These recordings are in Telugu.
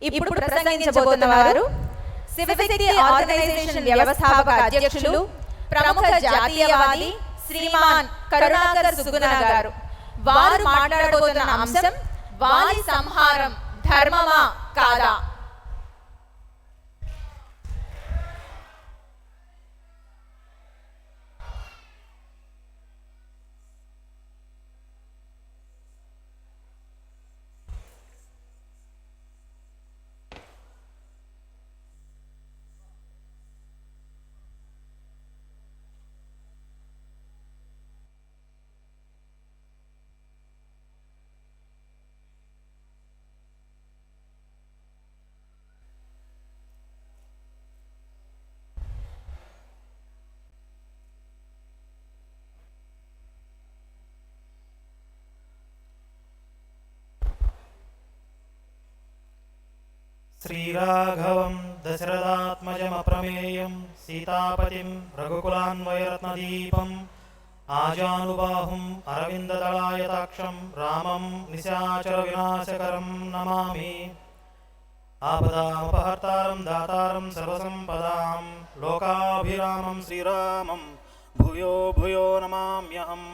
ఇప్పుడు ప్రసంగించబోతున్న వారు శివశక్తి ఆర్గనైజేషన్ వ్యవస్థాపక అధ్యక్షులు, ప్రముఖ జాతీయవాది శ్రీమాన్ కరుణాకర్ సుగుణ గారు. వారు మాట్లాడబోతున్న అంశం వాలి సంహారం ధర్మమా కాదా. శ్రీరాఘవం దశరథాత్మజమప్రమేయం సీతాపతిం రఘుకులాన్వయరత్నదీపం ఆజానుబాహుం అరవిందదళాయతాక్షం రామం నిశాచర వినాశకరం నమామి. ఆపదామపహర్తారం దాతారం సర్వసంపదాం లోకాభిరామం శ్రీరామం భూయో భూయో నమామ్యహం.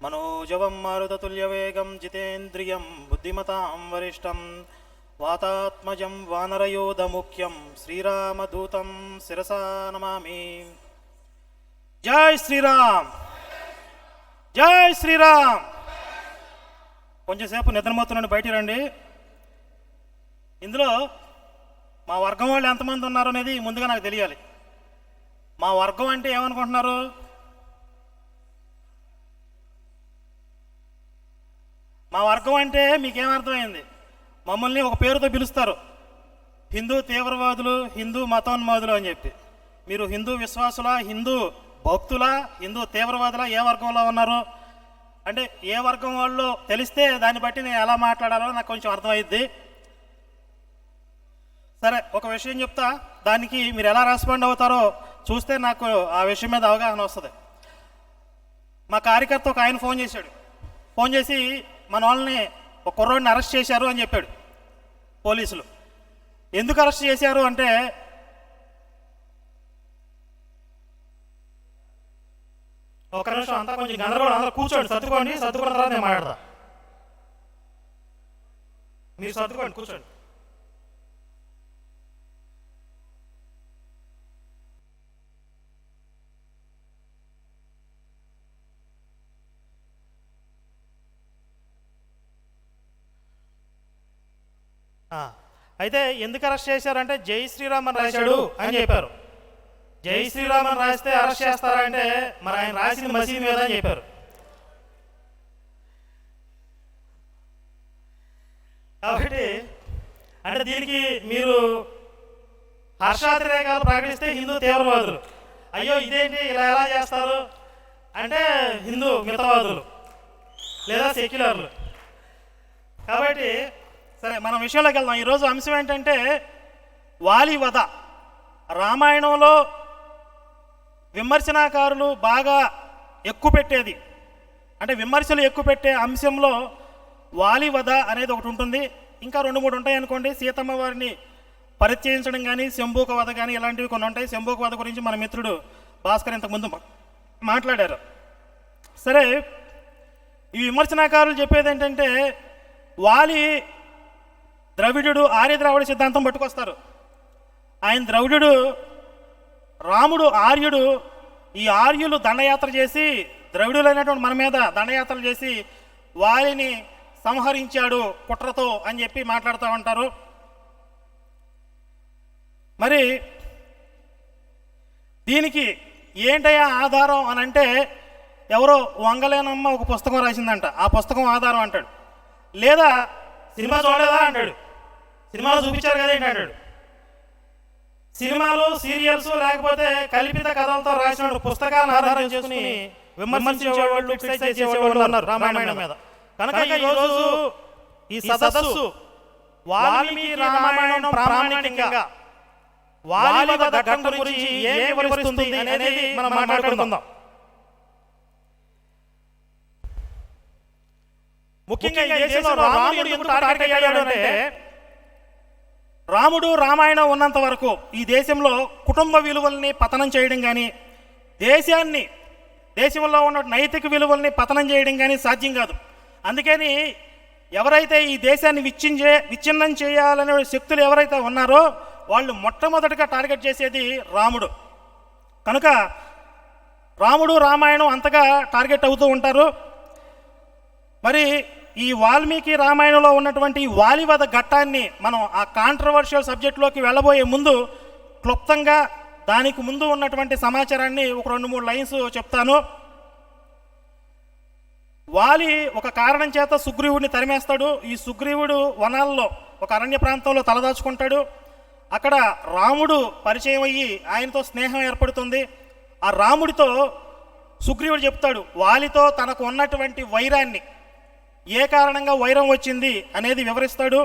మనోజవం మారుతతుల్యవేగం జితేంద్రియం బుద్ధిమతాం వరిష్టం వాతాత్మజం వానరయోధముఖ్యం శ్రీరామదూతం శిరసా నమామి. జై శ్రీరామ్, జై శ్రీరామ్. కొంచెంసేపు నిద్రమోతున్నాను, బయటికి రండి. ఇందులో మా వర్గం వాళ్ళు ఎంతమంది ఉన్నారు అనేది ముందుగా నాకు తెలియాలి. మా వర్గం అంటే ఏమనుకుంటున్నారు? మా వర్గం అంటే మీకేమర్థమైంది? మమ్మల్ని ఒక పేరుతో పిలుస్తారు, హిందూ తీవ్రవాదులు, హిందూ మతోన్మాదులు అని చెప్పి. మీరు హిందూ విశ్వాసులా, హిందూ భక్తులా, హిందూ తీవ్రవాదులా, ఏ వర్గంలో ఉన్నారు అంటే ఏ వర్గం వాళ్ళు తెలిస్తే దాన్ని బట్టి నేను ఎలా మాట్లాడాలో నాకు కొంచెం అర్థమైద్ది. సరే, ఒక విషయం చెప్తా, దానికి మీరు ఎలా రెస్పాండ్ అవుతారో చూస్తే నాకు ఆ విషయం మీద అవగాహన వస్తుంది. మా కార్యకర్త ఒక ఆయన ఫోన్ చేశాడు. ఫోన్ చేసి మన వాళ్ళని ఒక కుర్రోడిని అరెస్ట్ చేశారు అని చెప్పాడు పోలీసులు. ఎందుకు అరెస్ట్ చేశారు అంటే, ఒక నిమిషం అంతా కొంచెం గందరగోళం, అందరూ కూర్చోండి, సర్దుకోండి, సర్దుకున్న తర్వాత నేను మాట్లాడతా. మీరు సర్దుకోండి, కూర్చోండి. అయితే ఎందుకు అరెస్ట్ చేశారంటే జై శ్రీరామ్ అని రాశాడు అని చెప్పారు. జై శ్రీరామ్ అని రాస్తే అరెస్ట్ చేస్తారంటే మరి ఆయన రాసింది మసీదు మీద అని చెప్పారు. కాబట్టి అంటే దీనికి మీరు హర్షాతిరేకాలు ప్రకటిస్తే హిందూ తీవ్రవాదులు, అయ్యో ఇదేంటి ఇలా ఎలా చేస్తారు అంటే హిందూ మితవాదులు లేదా సెక్యులర్లు. కాబట్టి సరే, మనం విషయంలోకి వెళ్దాం. ఈరోజు అంశం ఏంటంటే వాలి వధ. రామాయణంలో విమర్శనాకారులు బాగా ఎక్కువ పెట్టేది అంటే విమర్శలు ఎక్కువ పెట్టే అంశంలో వాలి వధ అనేది ఒకటి ఉంటుంది. ఇంకా 2-3 ఉంటాయి అనుకోండి. సీతమ్మ వారిని పరిచయించడం కానీ, శంభూక వధ కానీ, ఇలాంటివి కొన్ని ఉంటాయి. శంభూక వధ గురించి మన మిత్రుడు భాస్కర్ ఇంతకుముందు మాట్లాడారు. సరే, ఈ విమర్శనాకారులు చెప్పేది ఏంటంటే వాలి ద్రవిడుడు, ఆర్య ద్రావిడ సిద్ధాంతం పట్టుకొస్తారు. ఆయన ద్రవిడుడు, రాముడు ఆర్యుడు. ఈ ఆర్యులు దండయాత్ర చేసి, ద్రవిడులైనటువంటి మన మీద దండయాత్రలు చేసి వాలిని సంహరించాడు కుట్రతో అని చెప్పి మాట్లాడుతూ ఉంటారు. మరి దీనికి ఏంటయ్యా ఆధారం అని అంటే, ఎవరో వంగలేనమ్మ ఒక పుస్తకం రాసిందంట, ఆ పుస్తకం ఆధారం అంటాడు. లేదా సినిమా చూడలేదా అంటాడు, సినిమాలో చూపించారు కదా ఏంటి అంటాడు. సినిమాలు, సీరియల్స్ లేకపోతే కల్పిత కథలతో రాసిన పుస్తకాలను ఆధారం చేసుకుని విమర్శించేవాళ్ళు, క్రిటిసైజ్ చేసేవాళ్ళు ఉన్నారు రామాయణం మీద. కనుక ఈరోజు ఈ సదస్సు వాల్మీకి రామాయణం ప్రామాణికంగా వాలి వధ ఘట్టం గురించి ఏం వివరిస్తుంది అనేది మనం మాట్లాడుకుందాం. ముఖ్యంగా ఈ దేశంలో రాముడు ఎందుకు టార్గెట్ అయ్యాడు అంటే, రాముడు రామాయణం ఉన్నంత వరకు ఈ దేశంలో కుటుంబ విలువల్ని పతనం చేయడం కానీ దేశంలో ఉన్న నైతిక విలువల్ని పతనం చేయడం కానీ సాధ్యం కాదు. అందుకని ఎవరైతే ఈ దేశాన్ని విచ్ఛిన్నం చేయాలనే శక్తులు ఎవరైతే ఉన్నారో వాళ్ళు మొట్టమొదటిగా టార్గెట్ చేసేది రాముడు. కనుక రాముడు రామాయణం అంతగా టార్గెట్ అవుతూ ఉంటారు. మరి ఈ వాల్మీకి రామాయణంలో ఉన్నటువంటి వాలివధ ఘట్టాన్ని మనం ఆ కాంట్రవర్షియల్ సబ్జెక్టులోకి వెళ్ళబోయే ముందు క్లుప్తంగా దానికి ముందు ఉన్నటువంటి సమాచారాన్ని ఒక 2-3 లైన్స్ చెప్తాను. వాలి ఒక కారణం చేత సుగ్రీవుడిని తరిమేస్తాడు. ఈ సుగ్రీవుడు వనాల్లో ఒక అరణ్య ప్రాంతంలో తలదాచుకుంటాడు. అక్కడ రాముడు పరిచయం అయ్యి ఆయనతో స్నేహం ఏర్పడుతుంది. ఆ రాముడితో సుగ్రీవుడు చెప్తాడు వాలితో తనకు ఉన్నటువంటి వైరాన్ని, ఏ కారణంగా వైరం వచ్చింది అనేది వివరిస్తాడు.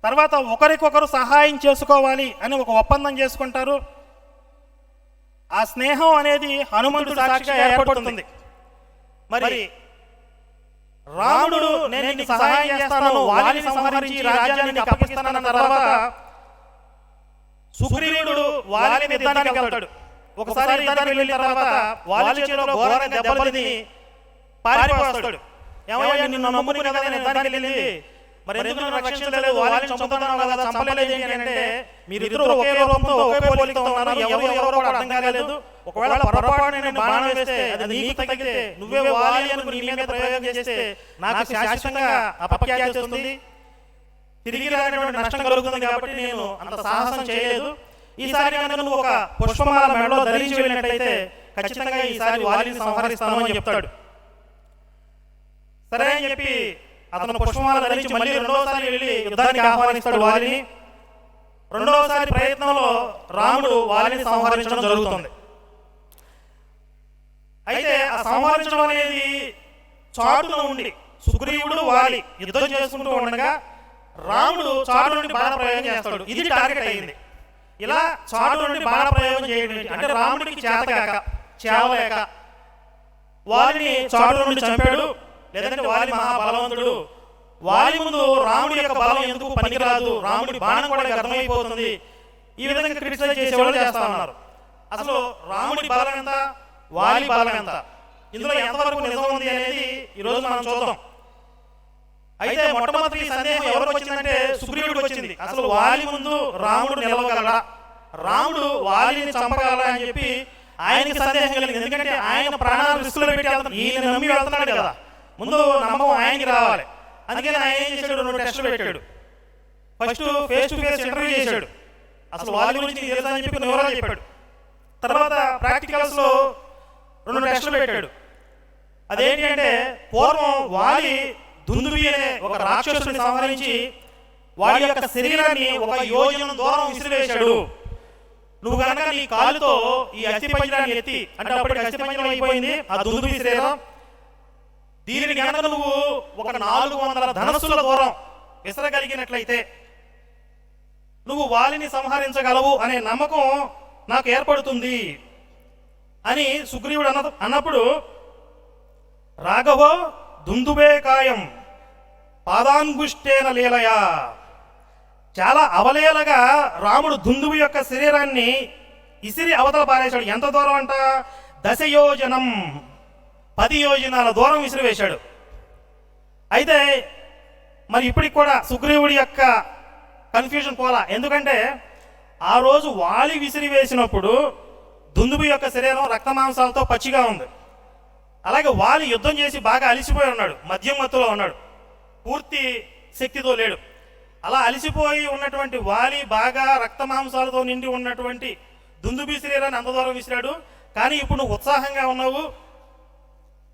తర్వాత ఒకరికొకరు సహాయం చేసుకోవాలి అని ఒక ఒప్పందం చేసుకుంటారు. ఆ స్నేహం అనేది హనుమంతుడు సాక్షిగా ఏర్పడుతుంది. మరి రాముడు నేను నీకు సహాయం చేస్తాను, వాలిని సంహరించి రాజ్యాన్ని అప్పగిస్తానన్న తర్వాత సుగ్రీవుడు వాలి మీద యుద్ధానికి వెళ్తాడు. ఒకసారి యుద్ధానికి వెళ్ళిన తర్వాత వాలి చేతిలో ఘోరంగా దెబ్బలు తిని పారిపోతాడు. ఏమయ్యా నిన్ను నమ్ముకుని కదా నేను యుద్ధానికి వెళ్ళింది, మరి ఎందుకు నన్ను రక్షించలేదు, వాలిని చంపుతున్నావు కదా, చంపలేదు ఏంటి అంటే మీరిద్దరూ ఒకే రూపంతో ఒకే పోలికతో ఉన్నారు, ఎవరో కూడా అర్థం కాలేదు. ఒకవేళ పొరపాటు నేను బాణం వేస్తే అది నీకు తగ్గితే నువ్వే వాలి అనుకుని నీ మీద ప్రయోగం చేస్తే నాకు శాశ్వతంగా అపఖ్యాతి వస్తుంది, తిరిగి రానటువంటి నష్టం కలుగుతుంది. కాబట్టి నేను అంత సాహసం చేయలేదు. ఈసారి కనుక నువ్వు ఒక పుష్పమాల మెడలో ధరించి వెళ్ళినట్టయితే ఖచ్చితంగా ఈసారి వాలిని సంహరిస్తాను అని చెప్తాడు. సరే అని చెప్పి అతను పుష్పమాల ధరించి మళ్ళీ రెండోసారి వెళ్ళి యుద్ధానికి ఆహ్వానిస్తాడు వాలిని. రెండవసారి ప్రయత్నంలో రాముడు వాలిని సంహరించడం జరుగుతుంది. అయితే ఆ సంహరించడం అనేది చాటున ఉండి సుగ్రీవుడు వాలి యుద్ధం చేసుకుంటూ ఉండగా రాముడు చాటు నుండి బాణ ప్రయోగం చేస్తాడు. ఇది టార్గెట్ అయింది. ఇలా చాటు నుండి బాణ ప్రయోగం చేయడం అంటే రాముడికి చేతగాక చేవలేక వాలిని చాటు నుండి చంపాడు. లేదంటే వాలి మహాబలవంతుడు, వాలి ముందు రాముడి యొక్క బలం ఎందుకు పనికిరాదు, రాముడి బాణం కూడా అర్థమైపోతుంది, ఈ విధంగా క్రిటిసైజ్ చేసేవాళ్ళు చేస్తా ఉన్నారు. అసలు రాముడి బలం ఎంత, వాలి బలం ఎంత, ఇందులో ఎంతవరకు నిజం ఉంది అనేది ఈరోజు మనం చూద్దాం. అయితే మొట్టమొదటి సందేహం ఎవరికి వచ్చిందంటే సుగ్రీవుడికి వచ్చింది. అసలు వాలి ముందు రాముడు నిలవగలడా, రాముడు వాలిని చంపగలడా అని చెప్పి ఆయనకి సందేహం కలిగింది. ఎందుకంటే ఆయన ప్రాణాలు రిస్కులో పెట్టి వెళ్తాడు, ఈయన నమ్మి వెళ్తున్నాడు కదా, ముందు నమ్మకం ఆయనకి రావాలి. అందుకని ఆయన ఏం చేశాడు, 2 టెస్టులు పెట్టాడు. First face to face interview చేశాడు, అసలు వాలి గురించి తెలుసా అని చెప్పి వివరాలు చెప్పాడు. తర్వాత ప్రాక్టికల్స్లో 2 టెస్టులు పెట్టాడు. అదేంటి అంటే పూర్వం వాలి దుందుబి అనే ఒక రాక్షసుని సంహరించి వాడి యొక్క శరీరాన్ని 1 యోజనం దూరం విసిరివేశాడు. నువ్వు కనుక నీ కాలుతో ఈ అస్థిపంజరాన్ని ఎత్తి, అంటే అప్పటికి అస్థిపంజరం అయిపోయింది ఆ దుందుబి శరీరం, దీనిని కనుక నువ్వు 400 ధనస్సుల దూరం విసరగలిగినట్లయితే నువ్వు వాలిని సంహరించగలవు అనే నమ్మకం నాకు ఏర్పడుతుంది అని సుగ్రీవుడు అన్నప్పుడు రాఘవో దుందుబే కాయం పాదాంగుష్టేన లీలయా, చాలా అవలేలగా రాముడు దుందుబి యొక్క శరీరాన్ని ఇసిరి అవతల పారేశాడు. ఎంత దూరం అంట, 10 యోజనం 10 యోజనాల దూరం విసిరివేశాడు. అయితే మరి ఇప్పటికి కూడా సుగ్రీవుడి యొక్క కన్ఫ్యూజన్ పోలా. ఎందుకంటే ఆ రోజు వాలి విసిరివేసినప్పుడు దుందుబి యొక్క శరీరం రక్తమాంసాలతో పచ్చిగా ఉంది. అలాగే వాలి యుద్ధం చేసి బాగా అలిసిపోయి ఉన్నాడు, మద్యం మత్తులో ఉన్నాడు, పూర్తి శక్తితో లేడు. అలా అలిసిపోయి ఉన్నటువంటి వాలి బాగా రక్తమాంసాలతో నిండి ఉన్నటువంటి దుందుబి శరీరాన్ని అంత దూరం విసిరాడు. కానీ ఇప్పుడు నువ్వు ఉత్సాహంగా ఉన్నావు,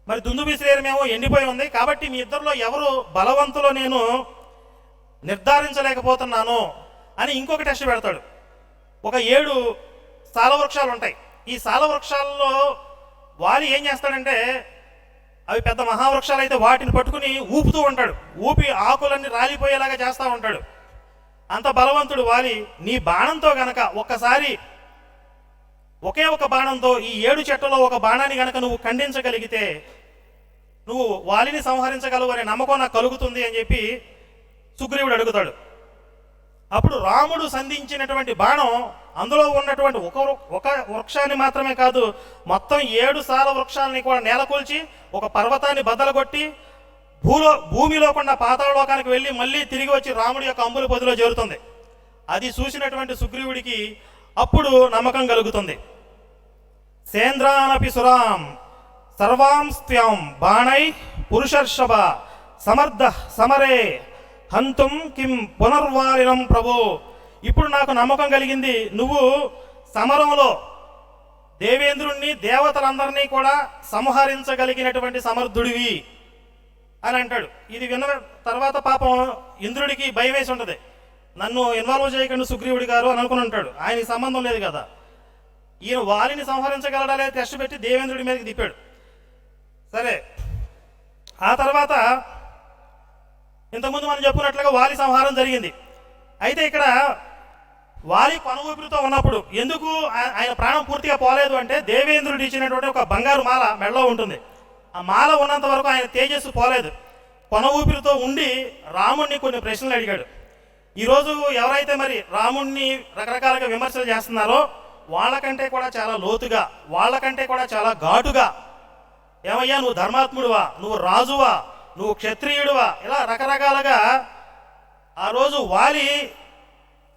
మరి దుందుబి శరీరం ఏమో ఎండిపోయి ఉంది, కాబట్టి మీ ఇద్దరిలో ఎవరు బలవంతులో నేను నిర్ధారించలేకపోతున్నాను అని ఇంకొక టెస్ట్ పెడతాడు. ఒక 7 సాలవృక్షాలు ఉంటాయి. ఈ సాలవృక్షాల్లో వాలి ఏం చేస్తాడంటే అవి పెద్ద మహావృక్షాలు అయితే వాటిని పట్టుకుని ఊపుతూ ఉంటాడు, ఊపి ఆకులన్నీ రాలిపోయేలాగా చేస్తూ ఉంటాడు. అంత బలవంతుడు వాలి. నీ బాణంతో గనక ఒక్కసారి ఒకే ఒక బాణంతో ఈ 7 చెట్లలో ఒక బాణాన్ని గనక నువ్వు ఖండించగలిగితే నువ్వు వాలిని సంహరించగలవు అనే నమ్మకం నాకు కలుగుతుంది అని చెప్పి సుగ్రీవుడు అడుగుతాడు. అప్పుడు రాముడు సంధించినటువంటి బాణం అందులో ఉన్నటువంటి ఒక వృక్షాన్ని మాత్రమే కాదు, మొత్తం 7 సాల వృక్షాలని కూడా నేలకొల్చి ఒక పర్వతాన్ని బద్దలగొట్టి భూమిలో కూడా పాతాళలోకానికి వెళ్ళి మళ్ళీ తిరిగి వచ్చి రాముడి యొక్క అంబుల పొదిలో చేరుతుంది. అది చూసినటువంటి సుగ్రీవుడికి అప్పుడు నమ్మకం కలుగుతుంది. సేంద్రానపి సురాం సర్వాంస్త్యం బాణై పురుషర్షభ సమర్థ సమరే హంతుం కిం పునర్వారినం ప్రభు. ఇప్పుడు నాకు నమ్మకం కలిగింది, నువ్వు సమరంలో దేవేంద్రుణ్ణి దేవతలందరినీ కూడా సంహరించగలిగినటువంటి సమర్థుడివి అని అంటాడు. ఇది విన్న తర్వాత పాపం ఇంద్రుడికి భయం వేసి ఉంటుంది, నన్ను ఇన్వాల్వ్ చేయకండి సుగ్రీవుడి గారు అని అనుకుని ఉంటాడు. ఆయనకి సంబంధం లేదు కదా, ఈయన వాలిని సంహరించగలడా లేదా టెస్ట్ పెట్టి దేవేంద్రుడి మీదకి తిప్పాడు. సరే, ఆ తర్వాత ఇంతకుముందు మనం చెప్పుకున్నట్లుగా వాలి సంహారం జరిగింది. అయితే ఇక్కడ వాలి కొన ఊపిరితో ఉన్నప్పుడు ఎందుకు ఆయన ప్రాణం పూర్తిగా పోలేదు అంటే, దేవేంద్రుడు ఇచ్చినటువంటి ఒక బంగారు మాల మెడలో ఉంటుంది. ఆ మాల ఉన్నంత వరకు ఆయన తేజస్సు పోలేదు. కొన ఊపిరితో ఉండి రాముణ్ణి కొన్ని ప్రశ్నలు అడిగాడు. ఈరోజు ఎవరైతే మరి రాముణ్ణి రకరకాలుగా విమర్శలు చేస్తున్నారో వాళ్ళకంటే కూడా చాలా లోతుగా, వాళ్ళకంటే కూడా చాలా ఘాటుగా, ఏమయ్యా నువ్వు ధర్మాత్ముడువా, నువ్వు రాజువా, నువ్వు క్షత్రియుడువా, ఇలా రకరకాలుగా ఆ రోజు వాలి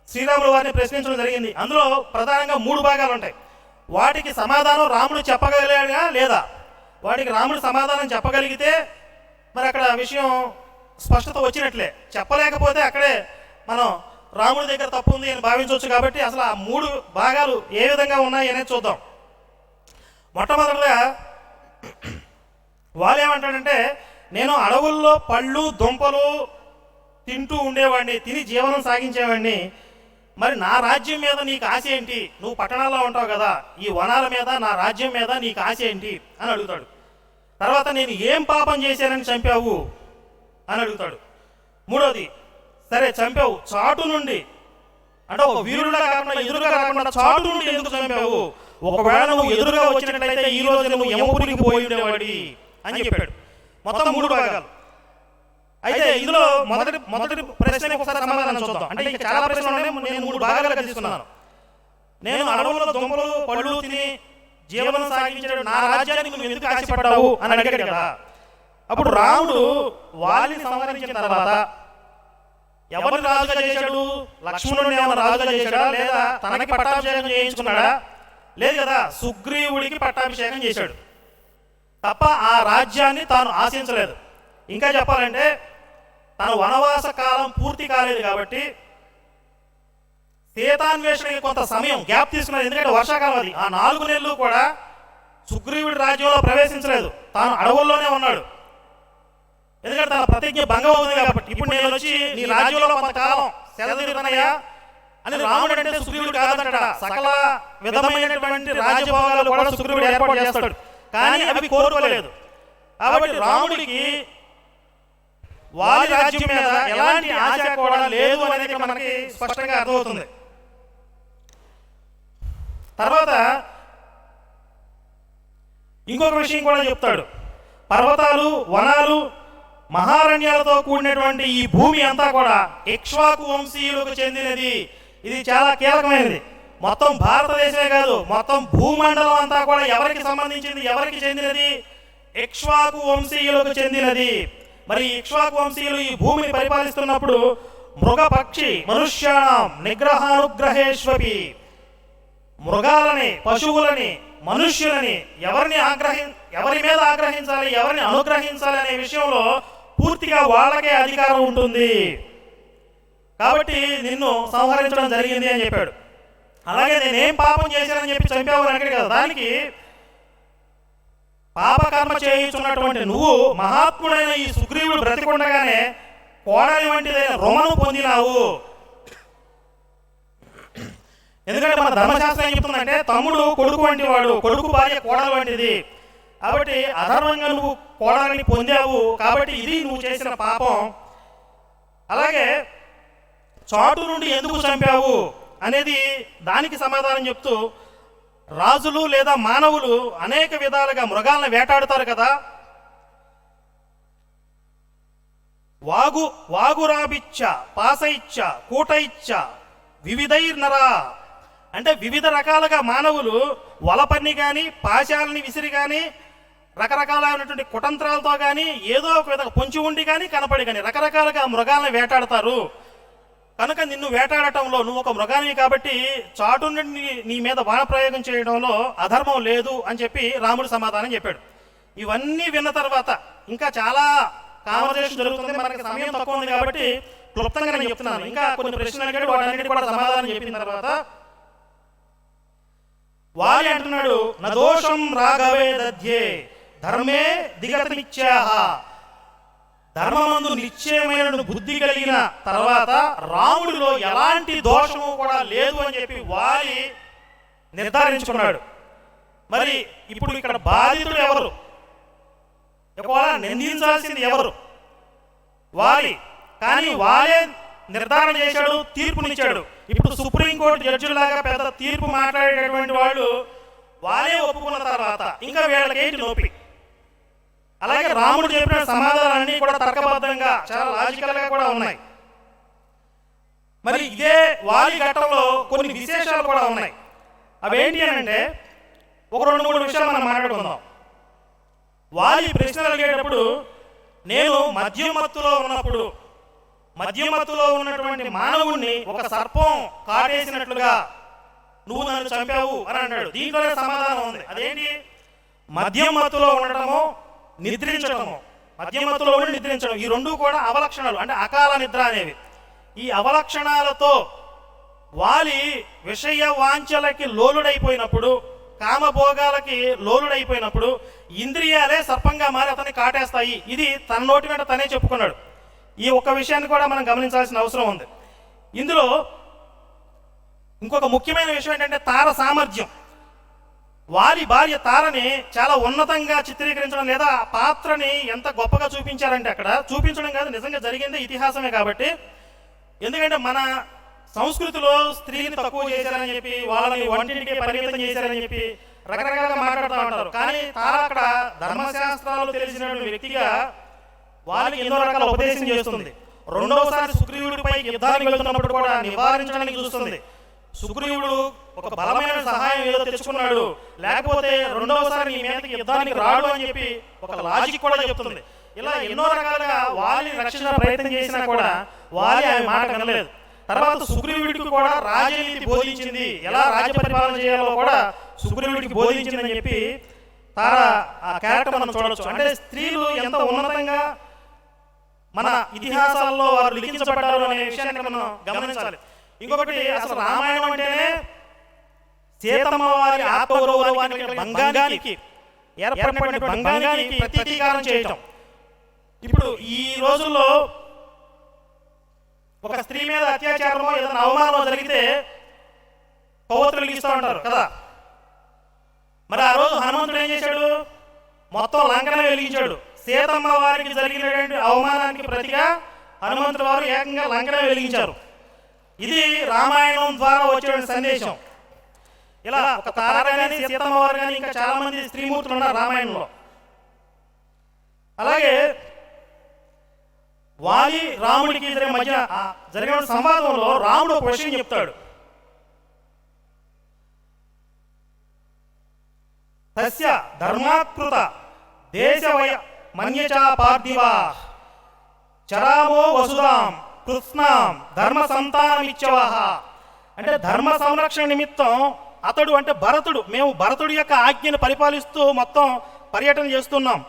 శ్రీరాముడు వారిని ప్రశ్నించడం జరిగింది. అందులో ప్రధానంగా 3 భాగాలు ఉంటాయి. వాటికి సమాధానం రాముడు చెప్పగలిగాడా లేదా, వాటికి రాముడు సమాధానం చెప్పగలిగితే మరి అక్కడ విషయం స్పష్టత వచ్చినట్లే. చెప్పలేకపోతే అక్కడే మనం రాముడి దగ్గర తప్పు ఉంది అని భావించవచ్చు. కాబట్టి అసలు ఆ 3 భాగాలు ఏ విధంగా ఉన్నాయి అనేది చూద్దాం. మొట్టమొదటిగా వాళ్ళు ఏమంటాడంటే, నేను అడవుల్లో పళ్ళు దుంపలు తింటూ ఉండేవాడిని, తిని జీవనం సాగించేవాడిని, మరి నా రాజ్యం మీద నీకు ఆశ ఏంటి, నువ్వు పట్టణాల్లో ఉంటావు కదా, ఈ వనాల మీద నా రాజ్యం మీద నీకు ఆశ ఏంటి అని అడుగుతాడు. తర్వాత నేను ఏం పాపం చేశానని చంపావు అని అడుగుతాడు. మూడోది, సరే చంపావు, చాటు నుండి అంటే ఒక వీరుడుగా కాకుండా ఎదురుగా కాకుండా చాటు నుండి ఎందుకు చంపావు, ఒకవేళ నువ్వు ఎదురుగా వచ్చినట్లయితే ఈ రోజు నువ్వు యమపురికి పోయి ఉండేవాడి అని చెప్పాడు. మొత్తం 3 భాగాలు. అయితే ఇందులో మొదటి ప్రశ్నకి ఒకసారి సమాధానం చూద్దాం. అంటే ఇంకా చాలా ప్రశ్నలు ఉన్నాయి, నేను 3 భాగాలుగా తీసుకున్నాను. నేను అడవుల్లో దుంపలు పళ్ళు తిని జీవనం సాగించాడు, నా రాజ్యానికి నువ్వు ఎందుకు ఆశపడ్డావు అని అడిగాడు కదా. అప్పుడు రాముడు వాలిని సంహరించిన తర్వాత ఎవరిని రాజుగా చేశాడు, లక్ష్మణుడిని ఏమైనా రాజుగా చేశాడా, లేదా తనకి పట్టాభిషేకం చేయించుకున్నాడా, లేదు కదా, సుగ్రీవుడికి పట్టాభిషేకం చేశాడు తప్ప ఆ రాజ్యాన్ని తాను ఆశించలేదు. ఇంకా చెప్పాలంటే తన వనవాస కాలం పూర్తి కాలేదు కాబట్టి సీతాన్వేషణకి కొంత సమయం గ్యాప్ తీసుకున్నది. ఎందుకంటే వర్షాకాలం అది. ఆ 4 నెలలు కూడా సుగ్రీవుడి రాజ్యంలో ప్రవేశించలేదు, తాను అడవుల్లోనే ఉన్నాడు. ఎందుకంటే తన ప్రతిజ్ఞ భంగం అవుతుంది కాబట్టి. ఇప్పుడు నేను వచ్చి నీ రాజ్యంలో కొంతకాలం సెలవుతున్నాయా అని రాముడు అంటే సుగ్రీవుడు కాదంటాడా. సకల విధమైనటువంటి రాజ్యభోగాలు కూడా సుగ్రీవుడు ఏర్పాటు చేస్తాడు, కానీ అవి కోరుకోలేదు. కాబట్టి రాముడికి వాలి రాజ్యం మీద ఎలాంటి ఆశ కూడా లేదు అనేది మనకి స్పష్టంగా అర్థమవుతుంది. తర్వాత ఇంకొక విషయం కూడా చెప్తాడు. పర్వతాలు, వనాలు, మహారణ్యాలతో కూడినటువంటి ఈ భూమి అంతా కూడా ఇక్ష్వాకు వంశీయులకు చెందినది. ఇది చాలా కీలకమైనది. మొత్తం భారతదేశమే కాదు, మొత్తం భూమండలం అంతా కూడా ఎవరికి సంబంధించింది, ఎవరికి చెందినది, ఇక్ష్వాకు వంశీయులకు చెందినది. మరి ఇక్ష్వాకు వంశీయులు ఈ భూమిని పరిపాలిస్తున్నప్పుడు మృగ పక్షి మనుష్యాణం నిగ్రహానుగ్రహేష్వపి, మృగాలని, పశువులని, మనుష్యులని ఎవరి మీద ఆగ్రహించాలి, ఎవరిని అనుగ్రహించాలి అనే విషయంలో పూర్తిగా వాళ్ళకే అధికారం ఉంటుంది. కాబట్టి నిన్ను సంహరించడం జరిగింది అని చెప్పాడు. అలాగే నేనేం పాపం చేశానని చెప్పి చంపావు అని అడిగాడు కదా, దానికి పాపకర్మ చేయించున్నటువంటి నువ్వు మహాత్ముడైన ఈ సుగ్రీవుడు బ్రతికుండగానే కోడలి వంటిదైన రుమను పొందినావు. ఎందుకంటే మన ధర్మశాస్త్రం ఏం చెప్తుందంటే, తమ్ముడు కొడుకు వంటి వాడు, కొడుకు భార్య కోడలు వంటిది. కాబట్టి అధర్మంగా నువ్వు కోడలని పొందావు, కాబట్టి ఇది నువ్వు చేసిన పాపం. అలాగే చాటు నుండి ఎందుకు చంపావు అనేది దానికి సమాధానం చెప్తూ, రాజులు లేదా మానవులు అనేక విధాలుగా మృగాలను వేటాడుతారు కదా, వాగురాబిచ్చ పాసయిచ్చ కూటయిచ్చ వివిధైర్నరా, అంటే వివిధ రకాలుగా మానవులు వలపన్ని కానీ పాశాలని విసిరి కానీ రకరకాలైనటువంటి కుతంత్రాలతో కానీ ఏదో ఒక విధంగా పొంచి ఉండి కానీ కనపడి కానీ రకరకాలుగా మృగాలను వేటాడతారు. కనుక నిన్ను వేటాడటంలో నువ్వు ఒక మృగానివి కాబట్టి చాటు నుండి నీ మీద బాణప్రయోగం చేయడంలో అధర్మం లేదు అని చెప్పి రాముడు సమాధానం చెప్పాడు. ఇవన్నీ విన్న తర్వాత ఇంకా చాలా కాన్వర్సేషన్ జరుగుతుంది, మనకి సమయం తక్కువ ఉంది కాబట్టి క్లుప్తంగా నేను చెప్తున్నాను. ఇంకా కొన్ని ప్రశ్నలు అడిగాడు, వాటన్నిటి కూడా సమాధానం చెప్పిన తర్వాత వాలి అంటున్నాడు, నదోషం రాఘవే దధ్యే ధర్మే దిగతనిత్యాహ, ధర్మమందు నిశ్చయమైన బుద్ధి కలిగిన తర్వాత రాముడిలో ఎలాంటి దోషము కూడా లేదు అని చెప్పి వాలి నిర్ధారించుకున్నాడు. మరి ఇప్పుడు ఇక్కడ బాధితుడు ఎవరు, ఒకవేళ నిందించాల్సింది ఎవరు? వాలి. కానీ వాలే నిర్ధారణ చేశాడు, తీర్పునిచ్చాడు. ఇప్పుడు సుప్రీంకోర్టు జడ్జిలాగా పెద్ద తీర్పు మాట్లాడేటటువంటి వాళ్ళు వాలే ఒప్పుకున్న తర్వాత ఇంకా వీళ్ళకేంటి నొప్పి. అలాగే రాముడు చెప్పిన సమాధానాలన్నీ కూడా తర్కబద్ధంగా చాలా లాజికల్గా కూడా ఉన్నాయి. మరి ఇదే వాలి ఘట్టంలో కొన్ని విశేషాలు కూడా ఉన్నాయి. అవేంటి అని అంటే ఒక 2-3 విషయాలు మనం మాట్లాడుకుందాం. వాలి ప్రశ్నలు అడిగేటప్పుడు నేను మద్యమత్తులో ఉన్నటువంటి మానవుణ్ణి ఒక సర్పం కాటేసినట్లుగా నువ్వు నన్ను చంపావు అని అంటాడు. దీంట్లోనే సమాధానం ఉంది. అదేంటి? మద్యమత్తులో ఉండటము, నిద్రించడము. మద్యమత్తులో ఉండి నిద్రించడం, ఈ రెండు కూడా అవలక్షణాలు, అంటే అకాల నిద్ర అనేవి. ఈ అవలక్షణాలతో వాలి విషయ వాంఛలకి లోలుడైపోయినప్పుడు, కామభోగాలకి లోలుడైపోయినప్పుడు ఇంద్రియాలే సర్పంగా మారి అతన్ని కాటేస్తాయి. ఇది తన నోటి వెంట తనే చెప్పుకున్నాడు. ఈ ఒక్క విషయాన్ని కూడా మనం గమనించాల్సిన అవసరం ఉంది. ఇందులో ఇంకొక ముఖ్యమైన విషయం ఏంటంటే తార సామర్థ్యం. వాలి భార్య తారని చాలా ఉన్నతంగా చిత్రీకరించడం, లేదా ఆ పాత్రని ఎంత గొప్పగా చూపించారంటే, అక్కడ చూపించడం కాదు, నిజంగా జరిగిందే, ఇతిహాసమే కాబట్టి. ఎందుకంటే మన సంస్కృతిలో స్త్రీని తక్కువ చేశారని చెప్పి, వాళ్ళని వంటింటికే పరిమితం చేశారని చెప్పి రకరకాలుగా మాట్లాడుతూ ఉంటారు. కానీ తార అక్కడ ధర్మశాస్త్రాలు తెలిసినటువంటి వ్యక్తిగా వాళ్ళకి ఎన్నో రకాల ఉపదేశం చేస్తుంది. రెండవసారి సుగ్రీవుడిపై యుద్ధానికి వెళ్తున్నప్పుడు కూడా నివారించడానికి చూస్తుంది. సుగ్రీవుడు ఒక బలమైన సహాయం ఏదో తెచ్చుకున్నాడు, లేకపోతే రెండవసారి నీ మీదకి యుద్ధానికి రాడు అని చెప్పి ఒక లాజిక్ కూడా చెప్తుంది. ఇలా ఎన్నో రకాలుగా వాలి రక్షణ ప్రయత్నం చేసినా కూడా వాలి ఆ మాట వినలేదు. తర్వాత సుగ్రీవుడికి కూడా రాజనీతి బోధించింది, ఎలా రాజ్య పరిపాలన చేయాలో కూడా సుగ్రీవుడికి బోధించిందని చెప్పి తార ఆ క్యారెక్టర్ మనం చూడవచ్చు. అంటే స్త్రీలు ఎంత ఉన్నతంగా మన ఇతిహాసాల్లో వారు లిఖించబడ్డారు అనే విషయాన్ని మనం గమనించాలి. ఇంకొకటి, అసలు రామాయణం అంటేనే సీతమ్మ వారి ఆత్మగౌరవానికి భంగానికి ఏర్పడినటువంటి భంగానికి ప్రతీకారం చేయటం. ఇప్పుడు ఈ రోజుల్లో ఒక స్త్రీ మీద అత్యాచారమో ఏదైనా అవమానమో జరిగితే పవిత్రులు ఇస్తూ ఉంటారు కదా. మరి ఆ రోజు హనుమంతుడు ఏం చేశాడు? మొత్తం లంకనే వెలిగించాడు. సీతమ్మ వారికి జరిగినటువంటి అవమానానికి ప్రతిగా హనుమంతుడు వారు ఏకంగా లంకనే వెలిగించారు. ఇది రామాయణం ద్వారా వచ్చే సందేశం. ఇలా ఒక తార కానీ సీతమ్మ వారు కానీ ఇంకా చాలా మంది స్త్రీమూర్తులు ఉన్నారు రామాయణంలో. అలాగే వాలి రాముడికి మధ్య జరిగిన సంవాదంలో రాముడు ఒక విషయం చెప్తాడు. తస్య ధర్మాకృత దేశవయ మన్యచా పార్థివా చరామో వసుదాం కృత్స్నాం ధర్మ సంతానమిచ్చవాహ. అంటే ధర్మ సంరక్షణ నిమిత్తం అతడు, అంటే భరతుడు, మేము భరతుడి యొక్క ఆజ్ఞను పరిపాలిస్తూ మొత్తం పర్యటన చేస్తున్నాం.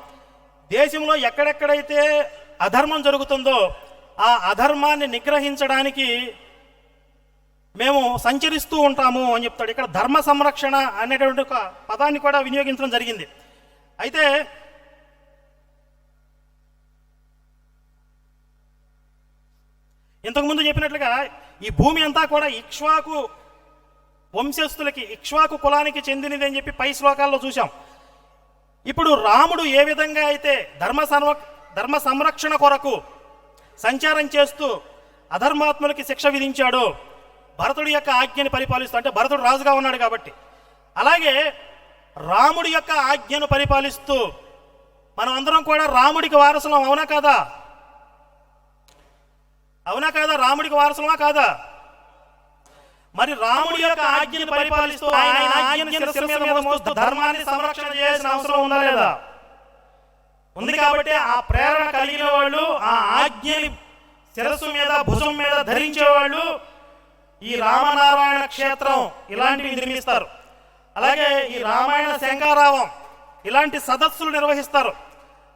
దేశంలో ఎక్కడెక్కడైతే అధర్మం జరుగుతుందో ఆ అధర్మాన్ని నిగ్రహించడానికి మేము సంచరిస్తూ ఉంటాము అని చెప్తాడు. ఇక్కడ ధర్మ సంరక్షణ అనేటువంటి ఒక పదాన్ని కూడా వినియోగించడం జరిగింది. అయితే ఇంతకుముందు చెప్పినట్లుగా ఈ భూమి అంతా కూడా ఇక్ష్వాకు వంశస్థులకి, ఇక్ష్వాకు కులానికి చెందినది అని చెప్పి పై శ్లోకాల్లో చూసాం. ఇప్పుడు రాముడు ఏ విధంగా అయితే ధర్మ సంరక్షణ కొరకు సంచారం చేస్తూ అధర్మాత్ములకి శిక్ష విధించాడో, భరతుడి యొక్క ఆజ్ఞని పరిపాలిస్తూ, అంటే భరతుడు రాజుగా ఉన్నాడు కాబట్టి, అలాగే రాముడి యొక్క ఆజ్ఞను పరిపాలిస్తూ మనం అందరం కూడా రాముడికి వారసులం, అవునా కదా? అవునా కాదా? రాముడికి వారసులమా కాదా? మరి రాముడి యొక్క ఆజ్ఞను పరిపాలిస్తూ ఆయన ఆజ్ఞను శిరస్సు మీద మోస్తూ ధర్మాన్ని సంరక్షణ చేయాల్సిన అవసరం ఉందా లేదా? ఉంది. కాబట్టి ఆ ప్రేరణ కలిగిన వాళ్ళు, ఆ ఆజ్ఞని శిరస్సు మీద భుజం మీద ధరించేవాళ్ళు ఈ రామనారాయణ క్షేత్రం ఇలాంటివి నిర్మిస్తారు. అలాగే ఈ రామాయణ శంఖారావం ఇలాంటి సదస్సులు నిర్వహిస్తారు.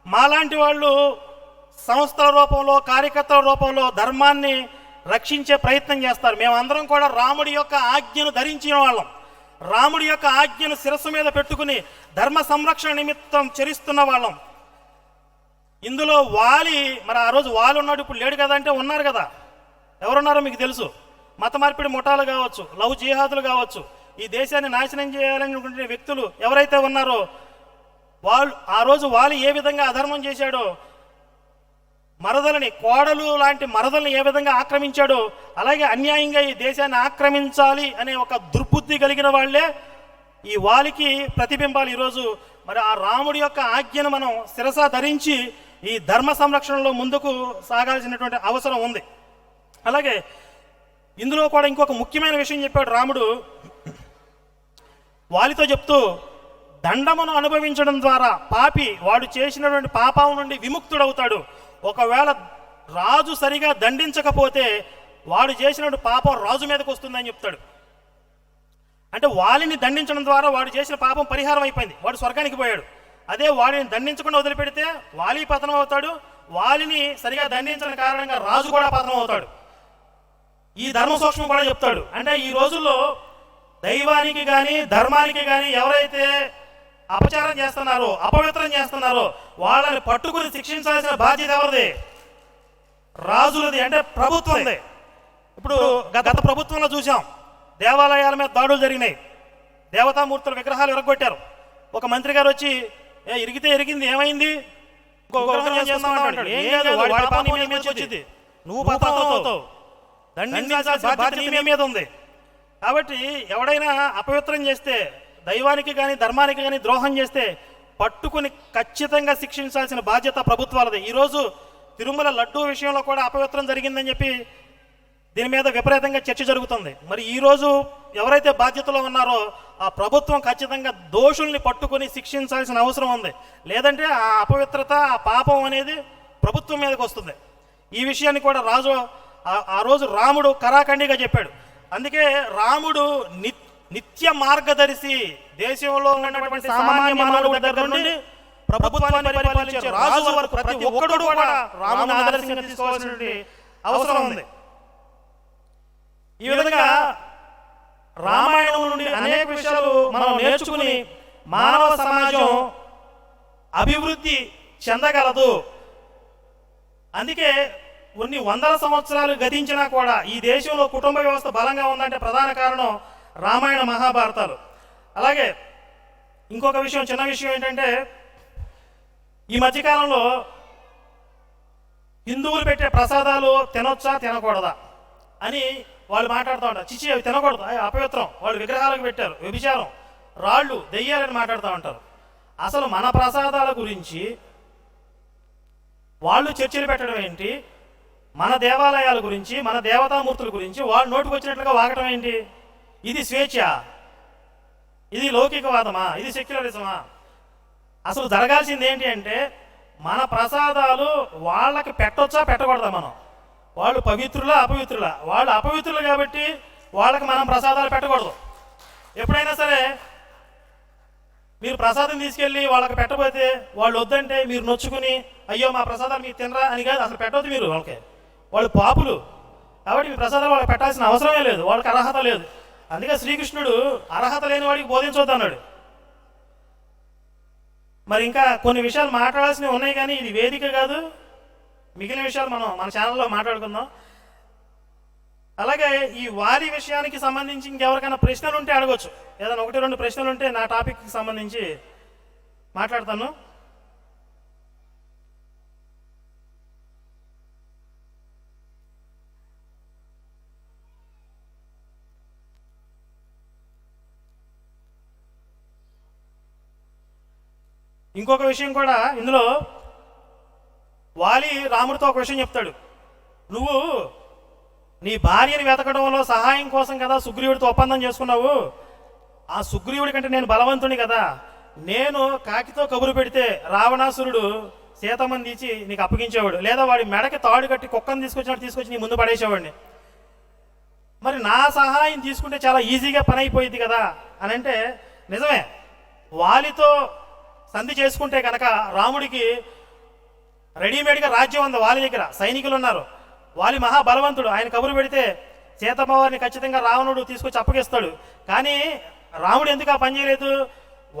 మాలాంటి వాళ్ళు సంస్థల రూపంలో, కార్యకర్తల రూపంలో ధర్మాన్ని రక్షించే ప్రయత్నం చేస్తారు. మేమందరం కూడా రాముడి యొక్క ఆజ్ఞను ధరించిన వాళ్ళం, రాముడి యొక్క ఆజ్ఞను శిరస్సు మీద పెట్టుకుని ధర్మ సంరక్షణ నిమిత్తం చరిస్తున్న వాళ్ళం. ఇందులో వాలి, మరి ఆ రోజు వాలి ఉన్నాడు, ఇప్పుడు లేడు కదా అంటే ఉన్నారు కదా. ఎవరున్నారో మీకు తెలుసు. మత మార్పిడి ముఠాలు కావచ్చు, లవ్ జిహాదులు కావచ్చు, ఈ దేశాన్ని నాశనం చేయాలనుకుంటున్న వ్యక్తులు ఎవరైతే ఉన్నారో వాళ్ళు ఆ రోజు వాలి ఏ విధంగా అధర్మం చేశాడో, మరదలని, కోడలు లాంటి మరదల్ని ఏ విధంగా ఆక్రమించాడో, అలాగే అన్యాయంగా ఈ దేశాన్ని ఆక్రమించాలి అనే ఒక దుర్బుద్ధి కలిగిన వాళ్ళే ఈ వాలికి ప్రతిబింబాలు. ఈరోజు మరి ఆ రాముడి యొక్క ఆజ్ఞను మనం శిరస ధరించి ఈ ధర్మ సంరక్షణలో ముందుకు సాగాల్సినటువంటి అవసరం ఉంది. అలాగే ఇందులో కూడా ఇంకొక ముఖ్యమైన విషయం చెప్పాడు రాముడు. వాలితో చెప్తూ, దండమును అనుభవించడం ద్వారా పాపి వాడు చేసినటువంటి పాపం నుండి విముక్తుడవుతాడు. ఒకవేళ రాజు సరిగా దండించకపోతే వాడు చేసినటువంటి పాపం రాజు మీదకి వస్తుందని చెప్తాడు. అంటే వాలిని దండించడం ద్వారా వాడు చేసిన పాపం పరిహారం అయిపోయింది, వాడు స్వర్గానికి పోయాడు. అదే వాడిని దండించకుండా వదిలిపెడితే వాలి పతనం అవుతాడు. వాలిని సరిగా దండించిన కారణంగా రాజు కూడా పతనం అవుతాడు. ఈ ధర్మ సూక్ష్మం కూడా చెప్తాడు. అంటే ఈ రోజుల్లో దైవానికి కానీ ధర్మానికి కానీ ఎవరైతే అపచారం చేస్తున్నారో, అపవిత్రం చేస్తున్నారో వాళ్ళని పట్టుకుని శిక్షించాల్సిన బాధ్యత ఎవరిది? రాజులది, అంటే ప్రభుత్వంది. ఇప్పుడు గత ప్రభుత్వంలో చూసాం, దేవాలయాల మీద దాడులు జరిగినాయి, దేవతామూర్తుల విగ్రహాలు విరగొట్టారు. ఒక మంత్రి గారు వచ్చి, ఇరిగితే ఇరిగింది, ఏమైంది, వచ్చింది, నువ్వు పతనం అవుతావు, దండించాల్సిన బాధ్యత నీ మీద ఉంది. కాబట్టి ఎవడైనా అపవిత్రం చేస్తే, దైవానికి కానీ ధర్మానికి కానీ ద్రోహం చేస్తే పట్టుకుని ఖచ్చితంగా శిక్షించాల్సిన బాధ్యత ప్రభుత్వాలది. ఈరోజు తిరుమల లడ్డూ విషయంలో కూడా అపవిత్రం జరిగిందని చెప్పి దీని మీద విపరీతంగా చర్చ జరుగుతుంది. మరి ఈరోజు ఎవరైతే బాధ్యతలో ఉన్నారో ఆ ప్రభుత్వం ఖచ్చితంగా దోషుల్ని పట్టుకుని శిక్షించాల్సిన అవసరం ఉంది. లేదంటే ఆ అపవిత్రత, ఆ పాపం అనేది ప్రభుత్వం మీదకి వస్తుంది. ఈ విషయాన్ని కూడా రాజు ఆ రోజు రాముడు కరాఖండిగా చెప్పాడు. అందుకే రాముడు నిత్య మార్గదర్శి. దేశంలో ఉన్నటువంటి సామాన్య మానవుడి దగ్గర నుండి ప్రభుత్వాన్ని పరిపాలించే రాజు వరకు ప్రతి ఒక్కడు కూడా రాముని ఆదర్శంగా తీసుకోవాల్సిన అవసరం ఉంది. ఈ విధంగా రామాయణం నుండి అనేక విషయాలు మనం నేర్చుకుని మానవ సమాజం అభివృద్ధి చెందగలదు. అందుకే కొన్ని వందల సంవత్సరాలు గతించినా కూడా ఈ దేశంలో కుటుంబ వ్యవస్థ బలంగా ఉందంటే ప్రధాన కారణం రామాయణ మహాభారతాలు. అలాగే ఇంకొక విషయం, చిన్న విషయం ఏంటంటే, ఈ మధ్యకాలంలో హిందువులు పెట్టే ప్రసాదాలు తినొచ్చా తినకూడదా అని వాళ్ళు మాట్లాడుతూ ఉంటారు. చిచి అవి తినకూడదు, అపవిత్రం, వాళ్ళు విగ్రహాలకు పెట్టారు, వ్యభిచారం, రాళ్ళు, దెయ్యాలని మాట్లాడుతూ ఉంటారు. అసలు మన ప్రసాదాల గురించి వాళ్ళు చర్చలు పెట్టడం ఏంటి? మన దేవాలయాల గురించి, మన దేవతామూర్తుల గురించి వాళ్ళు నోటుకు వచ్చినట్లుగా వాగటం ఏంటి? ఇది స్వేచ్ఛ? ఇది లౌకికవాదమా? ఇది సెక్యులరిజమా? అసలు జరగాల్సింది ఏంటి అంటే, మన ప్రసాదాలు వాళ్ళకి పెట్టొచ్చా పెట్టకూడదా? మనం వాళ్ళు పవిత్రులా అపవిత్రులా? వాళ్ళు అపవిత్రులు కాబట్టి వాళ్ళకి మనం ప్రసాదాలు పెట్టకూడదు. ఎప్పుడైనా సరే మీరు ప్రసాదం తీసుకెళ్ళి వాళ్ళకి పెట్టబోతే వాళ్ళు వద్దంటే మీరు నొచ్చుకుని, అయ్యో మా ప్రసాదాలు మీరు తినరా అని కాదు, అసలు పెట్టవద్దు మీరు వాళ్ళకి. వాళ్ళు పాపులు కాబట్టి మీ ప్రసాదాలు వాళ్ళకి పెట్టాల్సిన అవసరమే లేదు, వాళ్ళకి అర్హత లేదు. అందుకే శ్రీకృష్ణుడు అర్హత లేని వాడికి బోధించవద్దు అన్నాడు. మరి ఇంకా కొన్ని విషయాలు మాట్లాడాల్సినవి ఉన్నాయి, కానీ ఇది వేదిక కాదు. మిగిలిన విషయాలు మనం మన ఛానల్లో మాట్లాడుకుందాం. అలాగే ఈ వారి విషయానికి సంబంధించి ఇంకెవరికైనా ప్రశ్నలు ఉంటే అడగవచ్చు. ఏదైనా 1-2 ప్రశ్నలు ఉంటే నా టాపిక్కి సంబంధించి మాట్లాడతాను. ఇంకొక విషయం కూడా ఇందులో, వాలి రాముడితో ఒక విషయం చెప్తాడు. నువ్వు నీ భార్యని వెతకడంలో సహాయం కోసం కదా సుగ్రీవుడితో ఒప్పందం చేసుకున్నావు. ఆ సుగ్రీవుడి కంటే నేను బలవంతుని కదా. నేను కాకితో కబురు పెడితే రావణాసురుడు సీతమ్మని తీసి నీకు అప్పగించేవాడు, లేదా వాడి మెడకి తాడు కట్టి కుక్కను తీసుకొచ్చి నీ ముందు పడేసేవాడిని. మరి నా సహాయం తీసుకుంటే చాలా ఈజీగా పని అయిపోయింది కదా అని అంటే నిజమే. వాలితో సంధి చేసుకుంటే కనుక రాముడికి రెడీమేడ్గా రాజ్యం ఉంది, వాలి దగ్గర సైనికులు ఉన్నారు. వాలి మహాబలవంతుడు, ఆయన కబురు పెడితే సీతమ్మ వారిని ఖచ్చితంగా రావణుడు తీసుకొచ్చి అప్పగిస్తాడు. కానీ రాముడు ఎందుకు ఆ పని చేయలేదు?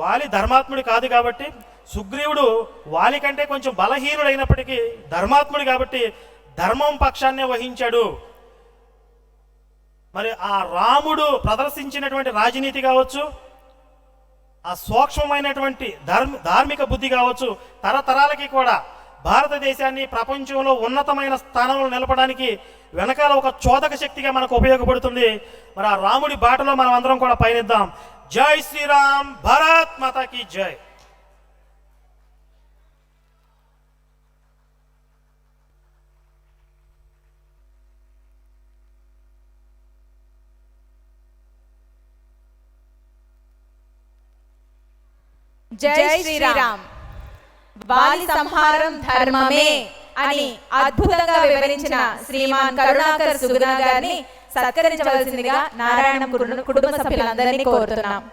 వాలి ధర్మాత్ముడు కాదు కాబట్టి. సుగ్రీవుడు వాలి కంటే కొంచెం బలహీనుడు అయినప్పటికీ ధర్మాత్ముడు కాబట్టి ధర్మం పక్షాన్నే వహించాడు. మరి ఆ రాముడు ప్రదర్శించినటువంటి రాజనీతి కావచ్చు, ఆ సూక్ష్మమైనటువంటి ధార్మిక బుద్ధి కావచ్చు, తరతరాలకి కూడా భారతదేశాన్ని ప్రపంచంలో ఉన్నతమైన స్థానంలో నిలపడానికి వెనకాల ఒక చోదక శక్తిగా మనకు ఉపయోగపడుతుంది. మరి ఆ రాముడి బాటలో మనం అందరం కూడా పయనిద్దాం. జై శ్రీరామ్, భారత్ మాతాకి జై. జై శ్రీరామ్. వాలి సంహారం ధర్మమే అని అద్భుతంగా వివరించిన శ్రీమాన్ కరుణాకర్ సుగుణ గారిని సత్కరించవలసిందిగా నారాయణ కుటుంబ సభ్యులందరినీ కోరుతున్నాం.